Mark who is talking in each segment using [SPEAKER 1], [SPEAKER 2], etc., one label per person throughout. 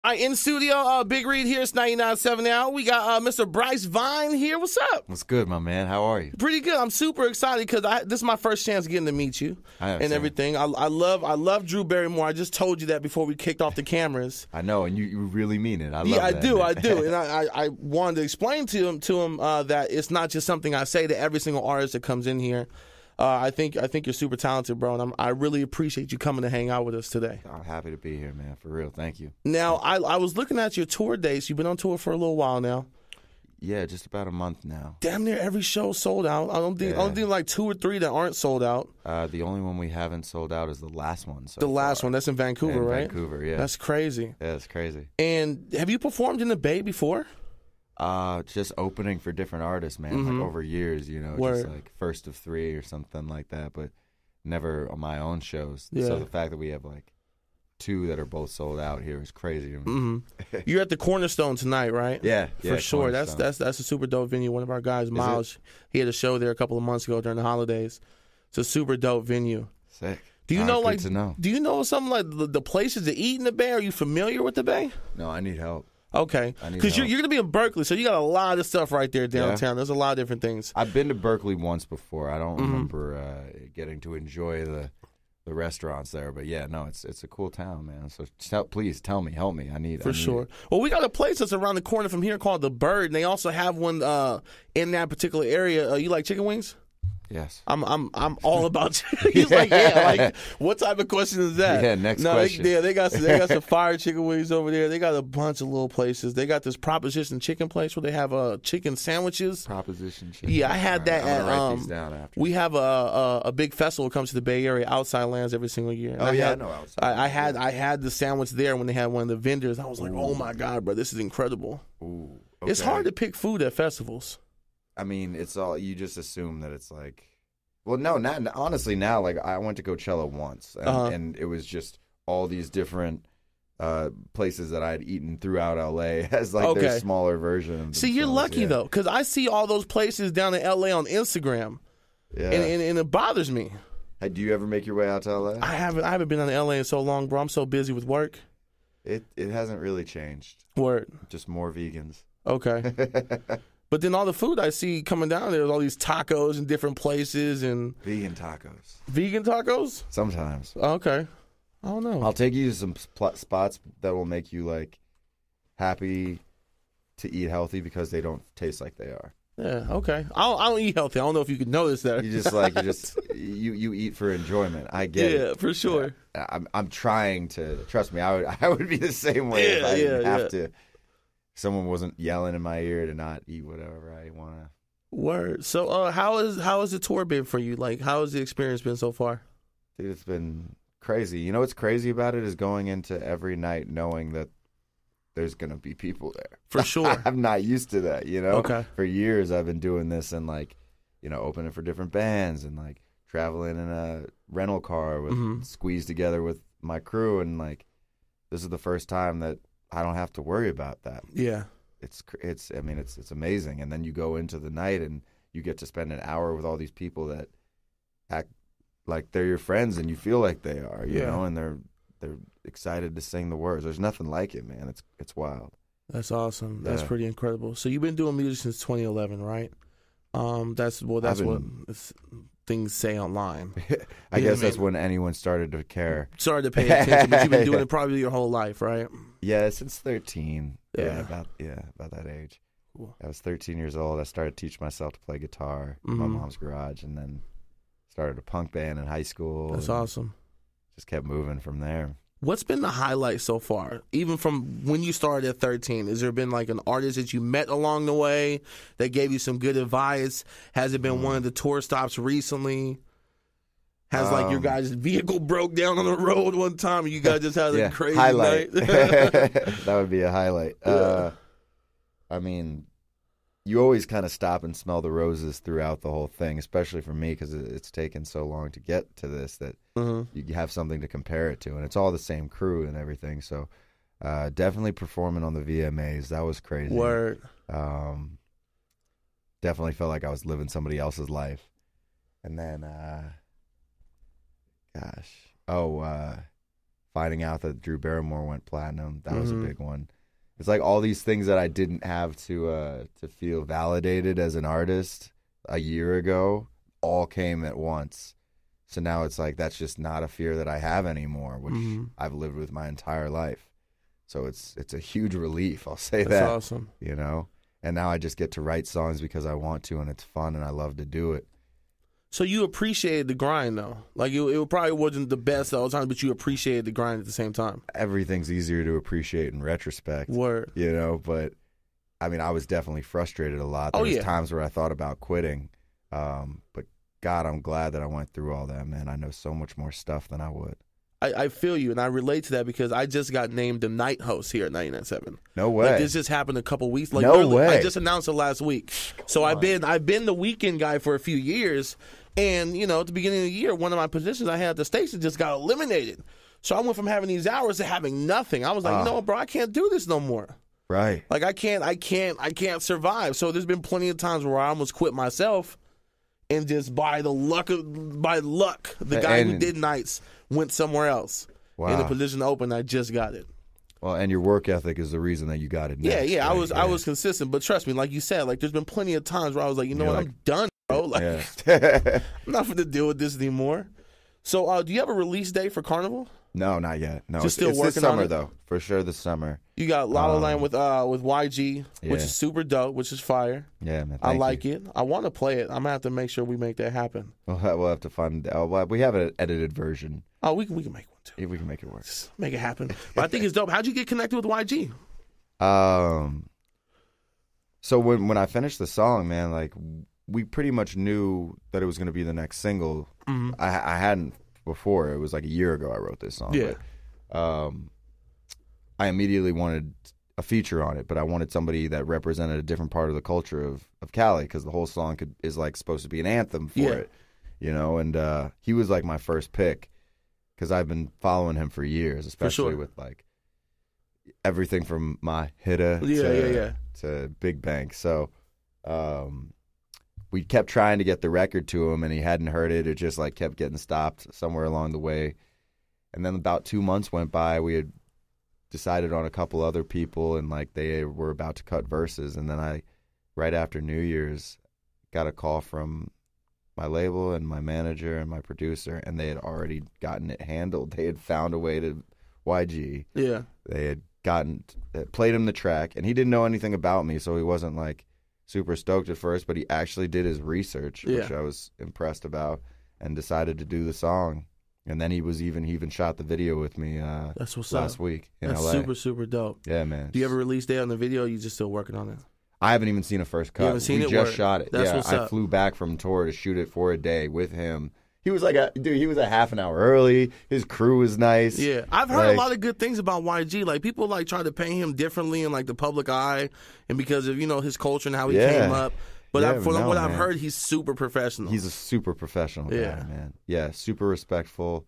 [SPEAKER 1] All right, in studio, Big Reid here. It's 99.7 now. We got Mr. Bryce Vine here. What's up?
[SPEAKER 2] What's good, my man? How are you?
[SPEAKER 1] Pretty good. I'm super excited because this is my first chance getting to meet you and everything. I love Drew Barrymore. I just told you that before we kicked off the cameras.
[SPEAKER 2] I know, and you really mean it. I love that.
[SPEAKER 1] I do. And I wanted to explain to him that it's not just something I say to every single artist that comes in here. I think you're super talented, bro, and I really appreciate you coming to hang out with us today.
[SPEAKER 2] I'm happy to be here, man. For real, thank you.
[SPEAKER 1] Now, I was looking at your tour dates. You've been on tour for a little while now.
[SPEAKER 2] Yeah, just about a month now.
[SPEAKER 1] Damn near every show sold out. I don't think like 2 or 3 that aren't sold out.
[SPEAKER 2] The only one we haven't sold out is the last one.
[SPEAKER 1] The last one, that's in Vancouver, right?
[SPEAKER 2] Vancouver, yeah.
[SPEAKER 1] That's crazy.
[SPEAKER 2] Yeah, it's crazy.
[SPEAKER 1] And have you performed in the Bay before?
[SPEAKER 2] Just opening for different artists, man, like over years, just like first of 3 or something like that, but never on my own shows. Yeah. So the fact that we have like 2 that are both sold out here is crazy to me.
[SPEAKER 1] You're at the Cornerstone tonight, right?
[SPEAKER 2] Yeah,
[SPEAKER 1] for sure. That's a super dope venue. One of our guys, Miles, he had a show there a couple of months ago during the holidays. It's a super dope venue.
[SPEAKER 2] Sick.
[SPEAKER 1] Do you know
[SPEAKER 2] Do
[SPEAKER 1] you know something like the places to eat in the Bay? Are you familiar with the Bay?
[SPEAKER 2] No, I need help.
[SPEAKER 1] Okay, because you're going to be in Berkeley, so you got a lot of stuff right there downtown. Yeah. There's a lot of different things.
[SPEAKER 2] I've been to Berkeley once before. I don't remember getting to enjoy the restaurants there, but yeah, no, it's a cool town, man. So please tell me, help me. I need
[SPEAKER 1] sure.
[SPEAKER 2] It.
[SPEAKER 1] Well, we got a place that's around the corner from here called The Bird, and they also have one in that particular area. You like chicken wings?
[SPEAKER 2] Yes.
[SPEAKER 1] I'm all about you. He's like, yeah, like, what type of question is that?
[SPEAKER 2] Yeah, next question.
[SPEAKER 1] They got some fire chicken wings over there. They got a bunch of little places. They got this Proposition Chicken place where they have chicken sandwiches.
[SPEAKER 2] Proposition Chicken.
[SPEAKER 1] Yeah, I had that
[SPEAKER 2] at write these down after.
[SPEAKER 1] We have a big festival that comes to the Bay Area, Outside Lands, every single year.
[SPEAKER 2] And I know Outside.
[SPEAKER 1] I had the sandwich there when they had one of the vendors. I was like, oh my God, bro, this is incredible.
[SPEAKER 2] Ooh, okay.
[SPEAKER 1] It's hard to pick food at festivals.
[SPEAKER 2] I mean, it's all, you just assume that it's like, well, no, honestly, now, like, I went to Coachella once, and it was just all these different places that I had eaten throughout L.A. as, like, their smaller version of
[SPEAKER 1] See, you're lucky, though, because I see all those places down in L.A. on Instagram, and it bothers me.
[SPEAKER 2] Hey, do you ever make your way out to L.A.?
[SPEAKER 1] I haven't been on L.A. in so long, bro. I'm so busy with work.
[SPEAKER 2] It hasn't really changed.
[SPEAKER 1] Word.
[SPEAKER 2] Just more vegans.
[SPEAKER 1] Okay. But then all the food I see coming down there, all these tacos in different places and
[SPEAKER 2] vegan tacos.
[SPEAKER 1] Vegan tacos?
[SPEAKER 2] Sometimes.
[SPEAKER 1] Okay. I don't know.
[SPEAKER 2] I'll take you to some spots that will make you like happy to eat healthy because they don't taste like they are.
[SPEAKER 1] Yeah. Okay. I don't eat healthy. I don't know if you could notice that.
[SPEAKER 2] You eat for enjoyment. I get it.
[SPEAKER 1] Yeah, for sure.
[SPEAKER 2] I'm trying to trust me. I would be the same way if I didn't have to. Someone wasn't yelling in my ear to not eat whatever I want to.
[SPEAKER 1] Word. So how has the tour been for you? Like, how has the experience been so far?
[SPEAKER 2] Dude, it's been crazy. You know what's crazy about it is going into every night knowing that there's going to be people there.
[SPEAKER 1] For sure.
[SPEAKER 2] I'm not used to that,
[SPEAKER 1] Okay.
[SPEAKER 2] For years I've been doing this and, like, opening for different bands and, like, traveling in a rental car with squeezed together with my crew. And, like, this is the first time that I don't have to worry about that.
[SPEAKER 1] Yeah.
[SPEAKER 2] It's amazing. And then you go into the night and you get to spend an hour with all these people that act like they're your friends and you feel like they are, you know, and they're excited to sing the words. There's nothing like it, man. It's wild.
[SPEAKER 1] That's awesome. That's pretty incredible. So you've been doing music since 2011, right? That's what things say online.
[SPEAKER 2] I guess that's when anyone started to care.
[SPEAKER 1] Started to pay attention, but you've been doing it probably your whole life, right?
[SPEAKER 2] Yeah, since 13.
[SPEAKER 1] Yeah.
[SPEAKER 2] About that age.
[SPEAKER 1] Cool.
[SPEAKER 2] I was 13 years old. I started teaching myself to play guitar in my mom's garage, and then started a punk band in high school.
[SPEAKER 1] That's awesome.
[SPEAKER 2] Just kept moving from there.
[SPEAKER 1] What's been the highlight so far, even from when you started at 13? Has there been like an artist that you met along the way that gave you some good advice? Has it been one of the tour stops recently? Has like your guys' vehicle broke down on the road one time and you guys just had a crazy
[SPEAKER 2] highlight.
[SPEAKER 1] night?
[SPEAKER 2] That would be a highlight.
[SPEAKER 1] Yeah.
[SPEAKER 2] I mean, you always kind of stop and smell the roses throughout the whole thing, especially for me because it's taken so long to get to this that you have something to compare it to. And it's all the same crew and everything. So definitely performing on the VMAs. That was crazy.
[SPEAKER 1] Word.
[SPEAKER 2] Definitely felt like I was living somebody else's life. And then, finding out that Drew Barrymore went platinum, that was a big one. It's like all these things that I didn't have to feel validated as an artist a year ago all came at once. So now it's like that's just not a fear that I have anymore, which I've lived with my entire life. So it's a huge relief, I'll say that.
[SPEAKER 1] That's awesome.
[SPEAKER 2] You know? And now I just get to write songs because I want to, and it's fun, and I love to do it.
[SPEAKER 1] So you appreciated the grind, though. Like, it probably wasn't the best all the time, but you appreciated the grind at the same time.
[SPEAKER 2] Everything's easier to appreciate in retrospect.
[SPEAKER 1] Word.
[SPEAKER 2] You know, but, I mean, I was definitely frustrated a lot. There was times where I thought about quitting. But, God, I'm glad that I went through all that, man. I know so much more stuff than I would.
[SPEAKER 1] I feel you, and I relate to that because I just got named the night host here at 99.7.
[SPEAKER 2] No way.
[SPEAKER 1] Like, this just happened a couple weeks. Like,
[SPEAKER 2] no way.
[SPEAKER 1] I just announced it last week. So I've been the weekend guy for a few years, and you know, at the beginning of the year, one of my positions I had at the station just got eliminated. So I went from having these hours to having nothing. I was like, no, bro, I can't do this no more.
[SPEAKER 2] Right.
[SPEAKER 1] Like I can't survive. So there's been plenty of times where I almost quit myself, and just by luck, the guy who did nights went somewhere else.
[SPEAKER 2] Wow.
[SPEAKER 1] In the position to open, I just got it.
[SPEAKER 2] Well, and your work ethic is the reason that you got it next.
[SPEAKER 1] Yeah,
[SPEAKER 2] right?
[SPEAKER 1] I was consistent, but trust me, like you said, like there's been plenty of times where I was like, you know what, I'm done, bro. Like I'm not going to deal with this anymore. So, do you have a release date for Carnival?
[SPEAKER 2] No, not yet. No,
[SPEAKER 1] Just still
[SPEAKER 2] it's
[SPEAKER 1] working
[SPEAKER 2] this summer
[SPEAKER 1] on it?
[SPEAKER 2] though, for sure. This summer.
[SPEAKER 1] You got La La Land with YG, which is super dope, which is fire.
[SPEAKER 2] Yeah, man.
[SPEAKER 1] I like it. I want to play it. I'm gonna have to make sure we make that happen.
[SPEAKER 2] We'll have to find. We have an edited version.
[SPEAKER 1] Oh, we can make one too.
[SPEAKER 2] Yeah, we can make it work.
[SPEAKER 1] Just make it happen. But I think it's dope. How'd you get connected with YG?
[SPEAKER 2] So when I finished the song, man, like we pretty much knew that it was going to be the next single. I hadn't before. It was like a year ago I wrote this song.
[SPEAKER 1] Yeah.
[SPEAKER 2] But, I immediately wanted a feature on it, but I wanted somebody that represented a different part of the culture of Cali, because the whole song is like supposed to be an anthem for it, you know. And he was like my first pick because I've been following him for years, especially with like everything from My Hitta to Big Bank. So we kept trying to get the record to him, and he hadn't heard it. It just like kept getting stopped somewhere along the way. And then about 2 months went by. We had decided on a couple other people, and like they were about to cut verses. And then I, right after New Year's, got a call from my label and my manager and my producer, and they had already gotten it handled. They had found a way to YG. Yeah. They had played him the track, and he didn't know anything about me, so he wasn't like super stoked at first, but he actually did his research, which I was impressed about, and decided to do the song. And then he even shot the video with me
[SPEAKER 1] That's what's
[SPEAKER 2] last
[SPEAKER 1] up.
[SPEAKER 2] week in
[SPEAKER 1] That's
[SPEAKER 2] LA.
[SPEAKER 1] super, super dope.
[SPEAKER 2] Yeah, man.
[SPEAKER 1] Do you have a release date on the video, or are you just still working on it?
[SPEAKER 2] I haven't even seen a first cut.
[SPEAKER 1] You haven't seen it?
[SPEAKER 2] We just shot it.
[SPEAKER 1] That's what's
[SPEAKER 2] I
[SPEAKER 1] up.
[SPEAKER 2] flew back from tour to shoot it for a day with him. He was like he was a half an hour early. His crew was nice.
[SPEAKER 1] Yeah. I've heard a lot of good things about YG. Like, people like try to paint him differently in like the public eye, and because of, you know, his culture and how he came up. But from what I've heard, he's super professional.
[SPEAKER 2] He's a super professional guy, man. Yeah, super respectful.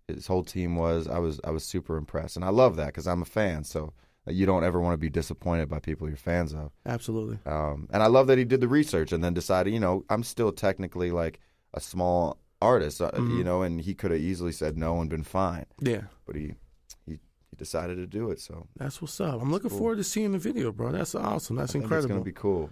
[SPEAKER 2] His whole team was. I was super impressed, and I love that because I'm a fan. So you don't ever want to be disappointed by people you're fans of.
[SPEAKER 1] Absolutely.
[SPEAKER 2] And I love that he did the research and then decided, you know, I'm still technically like a small artist, you know, and he could have easily said no and been fine. Yeah. But he decided to do it. So
[SPEAKER 1] that's what's up. I'm looking forward to seeing the video, bro. That's awesome. That's incredible.
[SPEAKER 2] It's gonna be cool.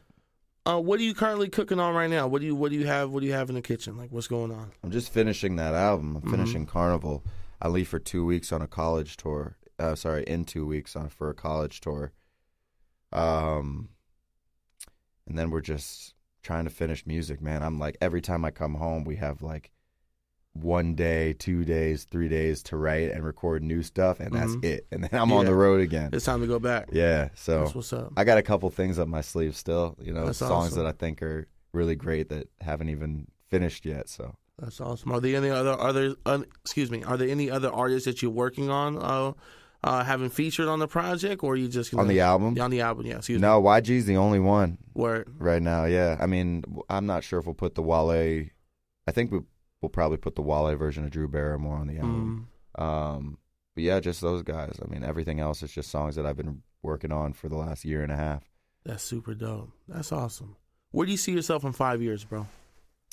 [SPEAKER 1] What are you currently cooking on right now? What do you have in the kitchen? Like, what's going on?
[SPEAKER 2] I'm just finishing that album. I'm finishing Carnival. I leave for 2 weeks on a college tour. In 2 weeks for a college tour. And then we're just trying to finish music, man. I'm like, every time I come home, we have like 1 day, 2 days, 3 days to write and record new stuff, and that's it. And then I'm on the road again.
[SPEAKER 1] It's time to go back.
[SPEAKER 2] Yeah, so
[SPEAKER 1] that's what's up.
[SPEAKER 2] I got a couple things up my sleeve still, you know,
[SPEAKER 1] that's
[SPEAKER 2] songs
[SPEAKER 1] awesome.
[SPEAKER 2] that I think are really great that haven't even finished yet. So
[SPEAKER 1] that's awesome. Are there any other Are there any other artists that you're working on having featured on the project, or are you just
[SPEAKER 2] on the album?
[SPEAKER 1] On the album, yeah. Excuse
[SPEAKER 2] no,
[SPEAKER 1] me.
[SPEAKER 2] YG's the only one.
[SPEAKER 1] Word.
[SPEAKER 2] Right now, yeah. I mean, I'm not sure if we'll put the Wale. I think we'll probably put the Wale version of Drew Barrymore on the album. But yeah, just those guys. I mean, everything else is just songs that I've been working on for the last year and a half.
[SPEAKER 1] That's super dope. That's awesome. Where do you see yourself in 5 years, bro?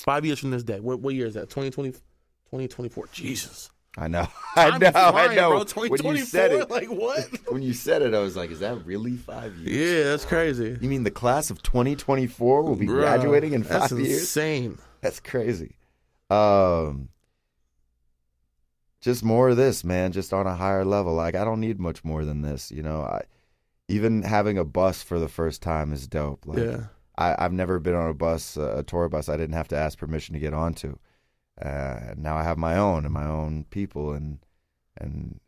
[SPEAKER 1] 5 years from this day. What year is that? 2020, 2024. Jesus.
[SPEAKER 2] I know.
[SPEAKER 1] Time is flying,
[SPEAKER 2] I know.
[SPEAKER 1] bro. 2024,
[SPEAKER 2] when you said it,
[SPEAKER 1] like what?
[SPEAKER 2] When you said it, I was like, is that really 5 years?
[SPEAKER 1] Yeah, that's crazy.
[SPEAKER 2] You mean the class of 2024 will be
[SPEAKER 1] Bruh,
[SPEAKER 2] graduating in 5 years?
[SPEAKER 1] That's insane.
[SPEAKER 2] That's crazy. Just more of this, man, just on a higher level. Like, I don't need much more than this, you know. Even having a bus for the first time is dope. Like,
[SPEAKER 1] Yeah.
[SPEAKER 2] I've never been on a bus, a tour bus I didn't have to ask permission to get onto. Now I have my own and my own people, and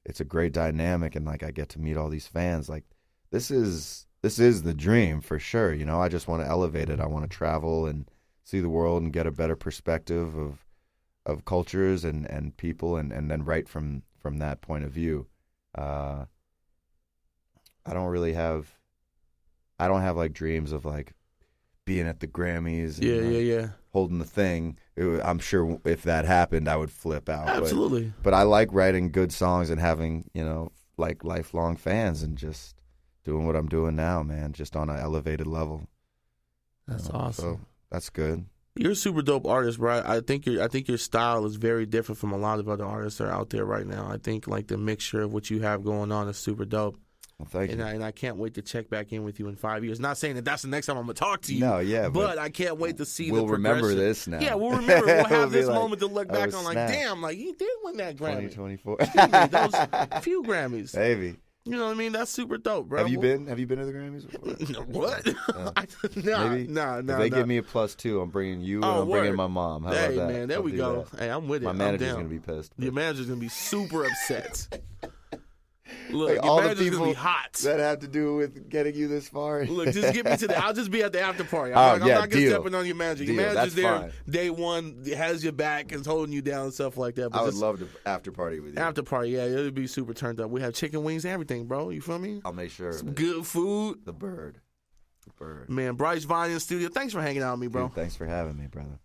[SPEAKER 2] it's a great dynamic, and like I get to meet all these fans. Like, this is the dream for sure. You know, I just want to elevate it. I want to travel and see the world and get a better perspective of cultures and people, and then write from that point of view. I don't have like dreams of like being at the Grammys and holding the thing. I'm sure if that happened, I would flip out.
[SPEAKER 1] Absolutely.
[SPEAKER 2] But I like writing good songs and having, you know, like lifelong fans, and just doing what I'm doing now, man, just on an elevated level.
[SPEAKER 1] That's awesome.
[SPEAKER 2] So that's good.
[SPEAKER 1] You're a super dope artist, bro. I think your style is very different from a lot of other artists that are out there right now. I think like the mixture of what you have going on is super dope.
[SPEAKER 2] Well, thank you.
[SPEAKER 1] And I can't wait to check back in with you in 5 years. Not saying that that's the next time I'm going to talk to you.
[SPEAKER 2] No, yeah.
[SPEAKER 1] But I can't wait to see
[SPEAKER 2] we'll
[SPEAKER 1] the progression.
[SPEAKER 2] remember this now.
[SPEAKER 1] Yeah, we'll remember. We'll have this
[SPEAKER 2] like,
[SPEAKER 1] moment to look back on like,
[SPEAKER 2] snap.
[SPEAKER 1] damn, like he did win that Grammy.
[SPEAKER 2] 2024.
[SPEAKER 1] Those few Grammys.
[SPEAKER 2] Maybe.
[SPEAKER 1] You know what I mean? That's super dope, bro.
[SPEAKER 2] Have you been to the Grammys before?
[SPEAKER 1] What? Nah.
[SPEAKER 2] If they give me a +2, I'm bringing you, and I'm bringing my mom. How about that?
[SPEAKER 1] Man, there we go.
[SPEAKER 2] That.
[SPEAKER 1] Hey, I'm with it.
[SPEAKER 2] My manager's going to be pissed.
[SPEAKER 1] Your manager's going to be super upset. Look,
[SPEAKER 2] like,
[SPEAKER 1] your
[SPEAKER 2] all the
[SPEAKER 1] manager's
[SPEAKER 2] people
[SPEAKER 1] going to be hot.
[SPEAKER 2] that have to do with getting you this far.
[SPEAKER 1] Look, just get me to I'll just be at the after party.
[SPEAKER 2] I'm
[SPEAKER 1] not going to
[SPEAKER 2] deal.
[SPEAKER 1] step in on your manager. Your
[SPEAKER 2] Deal.
[SPEAKER 1] manager's
[SPEAKER 2] That's
[SPEAKER 1] there
[SPEAKER 2] fine.
[SPEAKER 1] day one, has your back, is holding you down and stuff like that. But
[SPEAKER 2] I would love to after party with you.
[SPEAKER 1] After party, yeah, it'll be super turned up. We have chicken wings and everything, bro. You feel me?
[SPEAKER 2] I'll make sure.
[SPEAKER 1] Some good food.
[SPEAKER 2] The bird.
[SPEAKER 1] Man, Bryce Vine in the studio. Thanks for hanging out with me, bro.
[SPEAKER 2] Dude, thanks for having me, brother.